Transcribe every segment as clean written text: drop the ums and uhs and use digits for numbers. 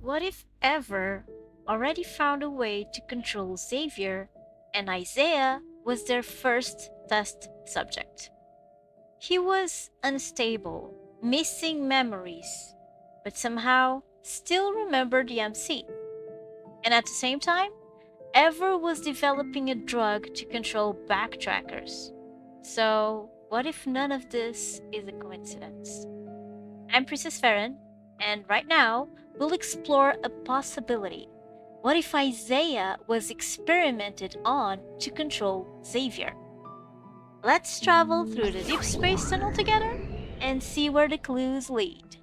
What if Ever already found a way to control Xavier and Isaiah was their first test subject? He was unstable, missing memories, but somehow still remembered the MC. And at the same time, Ever was developing a drug to control backtrackers. So, what if none of this is a coincidence? I'm Princess Farron, and right now we'll explore a possibility. What if Isaiah was experimented on to control Xavier? Let's travel through the deep space tunnel together and see where the clues lead.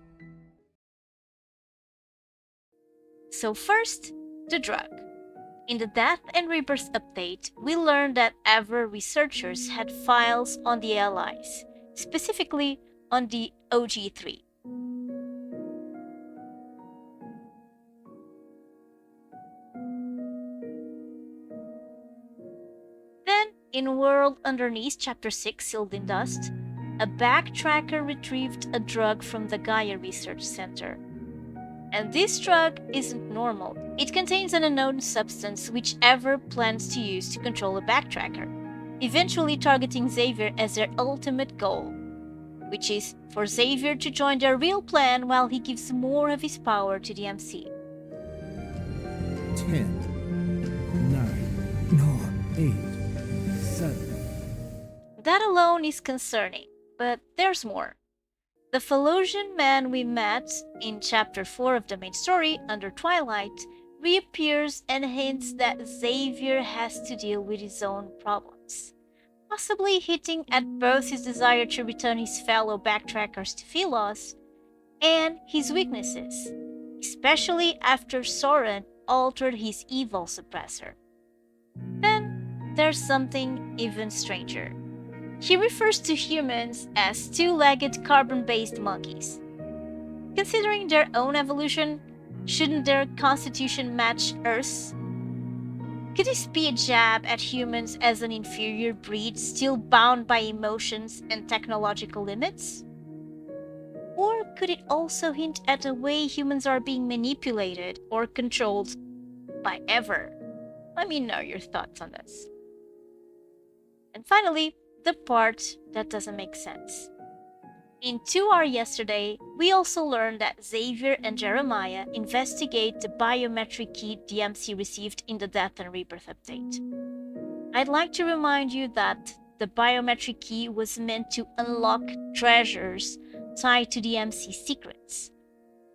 So first, the drug. In the Death and Rebirth update, we learned that Ever researchers had files on the Allies, specifically on the OG3. Then, in World Underneath Chapter 6 Sealed in Dust, a backtracker retrieved a drug from the Gaia Research Center. And this drug isn't normal. It contains an unknown substance which Ever plans to use to control a backtracker, eventually targeting Xavier as their ultimate goal, which is for Xavier to join their real plan while he gives more of his power to the MC. 10, 9, no, 8, 7. That alone is concerning, but there's more. The Phalosian man we met in Chapter 4 of the main story, Under Twilight, reappears and hints that Xavier has to deal with his own problems, possibly hinting at both his desire to return his fellow backtrackers to Philos and his weaknesses, especially after Soren altered his Evol suppressor. Then there's something even stranger. He refers to humans as two-legged carbon-based monkeys. Considering their own evolution, shouldn't their constitution match Earth's? Could this be a jab at humans as an inferior breed still bound by emotions and technological limits? Or could it also hint at the way humans are being manipulated or controlled by Ever? Let me know your thoughts on this. And finally, the part that doesn't make sense. In 2R yesterday, we also learned that Xavier and Jeremiah investigate the biometric key DMC received in the Death and Rebirth update. I'd like to remind you that the biometric key was meant to unlock treasures tied to DMC secrets,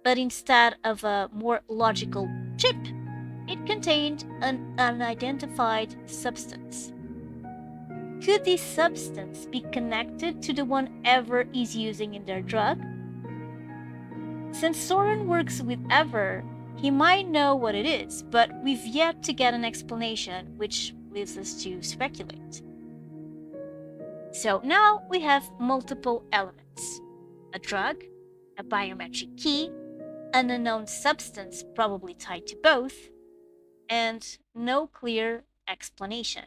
but instead of a more logical chip, it contained an unidentified substance. Could this substance be connected to the one Ever is using in their drug? Since Soren works with Ever, he might know what it is, but we've yet to get an explanation, which leaves us to speculate. So now we have multiple elements: a drug, a biometric key, an unknown substance probably tied to both, and no clear explanation.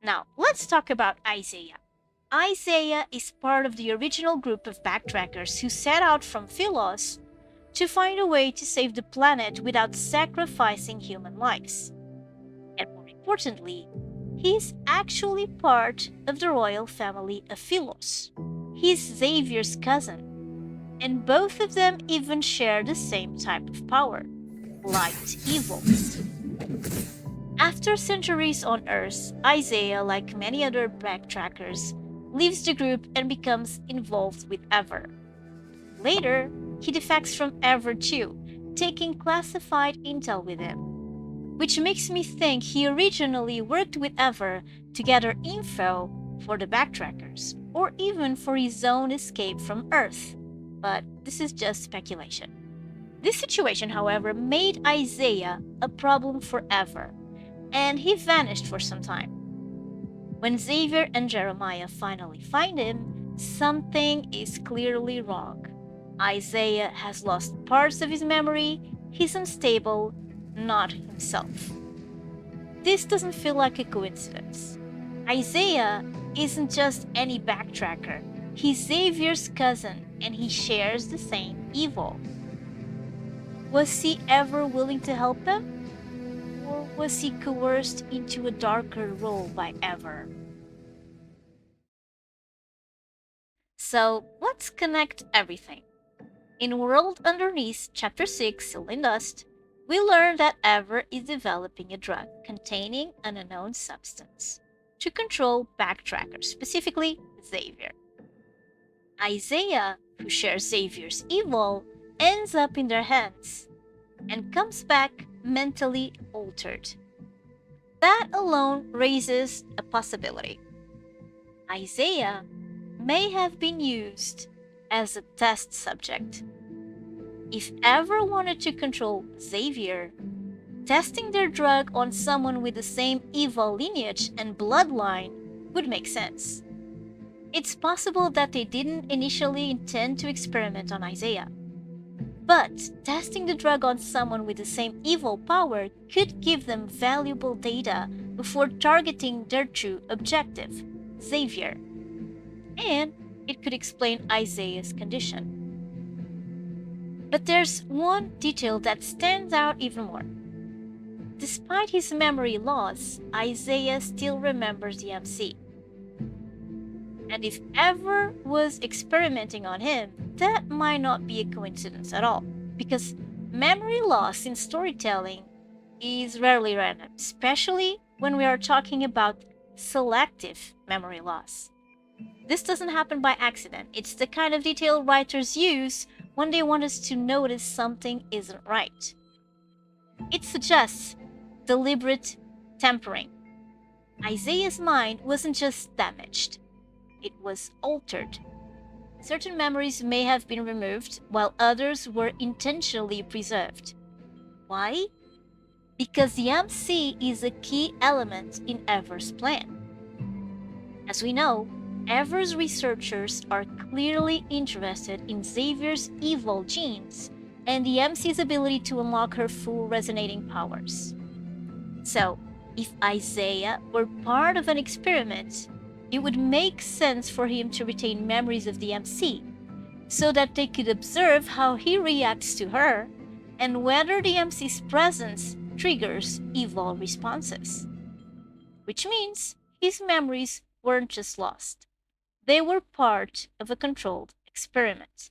Now, let's talk about Isaiah. Isaiah is part of the original group of backtrackers who set out from Philos to find a way to save the planet without sacrificing human lives. And more importantly, he's actually part of the royal family of Philos. He's Xavier's cousin, and both of them even share the same type of power, light Evol. After centuries on Earth, Isaiah, like many other backtrackers, leaves the group and becomes involved with Ever. Later, he defects from Ever too, taking classified intel with him, which makes me think he originally worked with Ever to gather info for the backtrackers, or even for his own escape from Earth. But this is just speculation. This situation, however, made Isaiah a problem for Ever, and he vanished for some time. When Xavier and Jeremiah finally find him, something is clearly wrong. Isaiah has lost parts of his memory, he's unstable, not himself. This doesn't feel like a coincidence. Isaiah isn't just any backtracker, he's Xavier's cousin, and he shares the same evil. Was he ever willing to help him? Or was he coerced into a darker role by Ever? So let's connect everything. In World Underneath, Chapter 6, Still in Dust, we learn that Ever is developing a drug containing an unknown substance to control backtrackers, specifically Xavier. Isaiah, who shares Xavier's evil, ends up in their hands and comes back mentally altered. That alone raises a possibility. Isaiah may have been used as a test subject. If Ever wanted to control Xavier, testing their drug on someone with the same evil lineage and bloodline would make sense. It's possible that they didn't initially intend to experiment on Isaiah. But testing the drug on someone with the same evil power could give them valuable data before targeting their true objective, Xavier. And it could explain Isaiah's condition. But there's one detail that stands out even more. Despite his memory loss, Isaiah still remembers the MC. And if Ever was experimenting on him, that might not be a coincidence at all, because memory loss in storytelling is rarely random, especially when we are talking about selective memory loss. This doesn't happen by accident. It's the kind of detail writers use when they want us to notice something isn't right. It suggests deliberate tampering. Isaiah's mind wasn't just damaged, it was altered. Certain memories may have been removed, while others were intentionally preserved. Why? Because the MC is a key element in Ever's plan. As we know, Ever's researchers are clearly interested in Xavier's evil genes and the MC's ability to unlock her full resonating powers. So, if Isaiah were part of an experiment, it would make sense for him to retain memories of the MC, so that they could observe how he reacts to her and whether the MC's presence triggers evil responses. Which means his memories weren't just lost, they were part of a controlled experiment.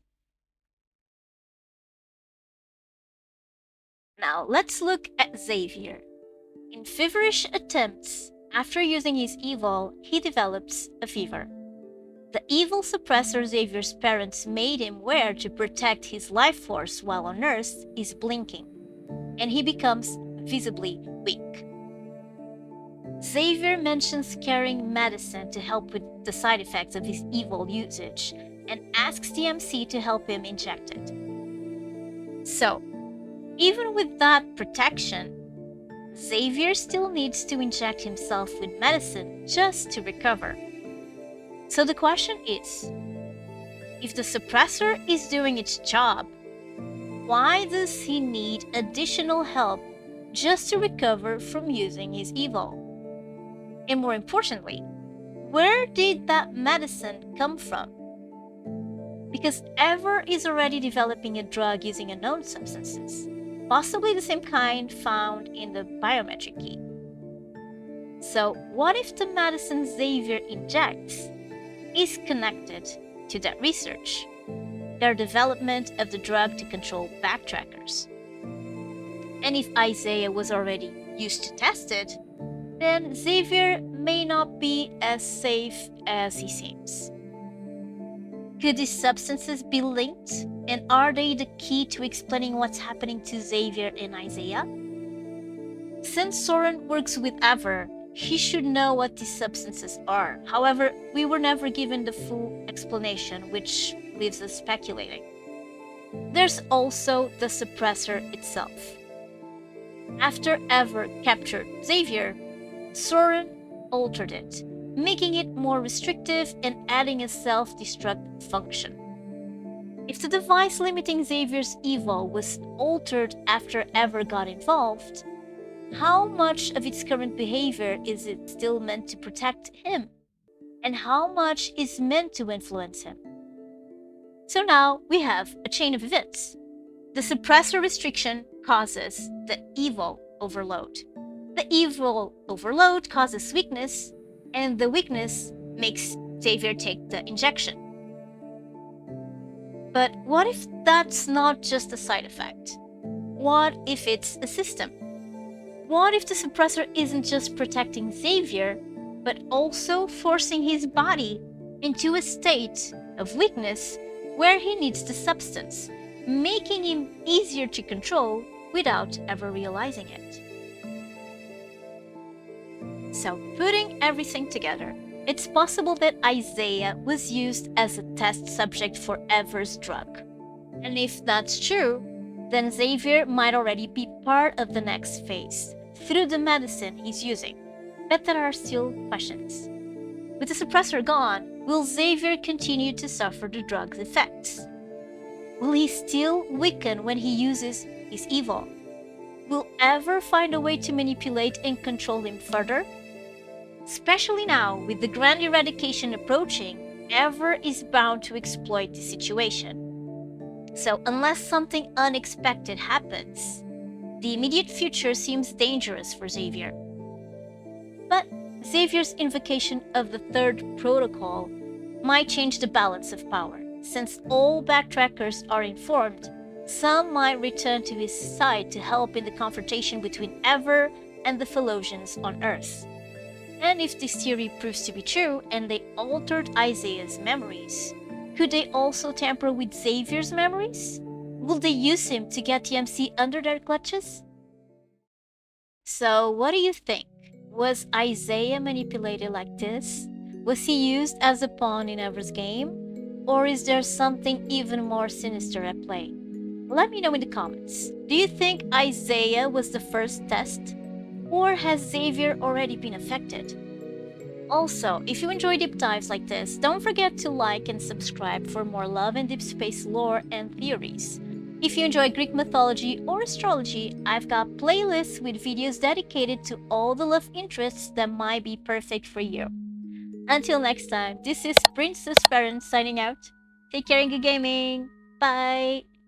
Now let's look at Xavier. In feverish attempts, after using his evil, he develops a fever. The evil suppressor Xavier's parents made him wear to protect his life force while on Earth is blinking, and he becomes visibly weak. Xavier mentions carrying medicine to help with the side effects of his evil usage and asks the MC to help him inject it. So, even with that protection, Xavier still needs to inject himself with medicine just to recover. So the question is, if the suppressor is doing its job, why does he need additional help just to recover from using his evil? And more importantly, where did that medicine come from? Because Ever is already developing a drug using unknown substances, possibly the same kind found in the biometric key. So what if the medicine Xavier injects is connected to that research, their development of the drug to control backtrackers? And if Isaiah was already used to test it, then Xavier may not be as safe as he seems. Could these substances be linked, and are they the key to explaining what's happening to Xavier and Isaiah? Since Soren works with Ever, he should know what these substances are. However, we were never given the full explanation, which leaves us speculating. There's also the suppressor itself. After Ever captured Xavier, Soren altered it, making it more restrictive and adding a self-destruct function. If the device limiting Xavier's evil was altered after Ever got involved, how much of its current behavior is it still meant to protect him? And how much is meant to influence him? So now we have a chain of events. The suppressor restriction causes the Evol overload. The Evol overload causes weakness, and the weakness makes Xavier take the injection. But what if that's not just a side effect? What if it's a system? What if the suppressor isn't just protecting Xavier, but also forcing his body into a state of weakness where he needs the substance, making him easier to control without ever realizing it? So, putting everything together, it's possible that Isaiah was used as a test subject for Ever's drug. And if that's true, then Xavier might already be part of the next phase through the medicine he's using. But there are still questions. With the suppressor gone, will Xavier continue to suffer the drug's effects? Will he still weaken when he uses his Evol? Will Ever find a way to manipulate and control him further? Especially now, with the Grand Eradication approaching, Ever is bound to exploit the situation. So unless something unexpected happens, the immediate future seems dangerous for Xavier. But Xavier's invocation of the third protocol might change the balance of power. Since all backtrackers are informed, some might return to his side to help in the confrontation between Ever and the Philosians on Earth. And if this theory proves to be true and they altered Isaiah's memories, could they also tamper with Xavier's memories? Will they use him to get TMC under their clutches? So, what do you think? Was Isaiah manipulated like this? Was he used as a pawn in Ever's game? Or is there something even more sinister at play? Let me know in the comments. Do you think Isaiah was the first test? Or has Xavier already been affected? Also, if you enjoy deep dives like this, don't forget to like and subscribe for more love and deep space lore and theories. If you enjoy Greek mythology or astrology, I've got playlists with videos dedicated to all the love interests that might be perfect for you. Until next time, this is Princess Farron signing out. Take care and good gaming. Bye!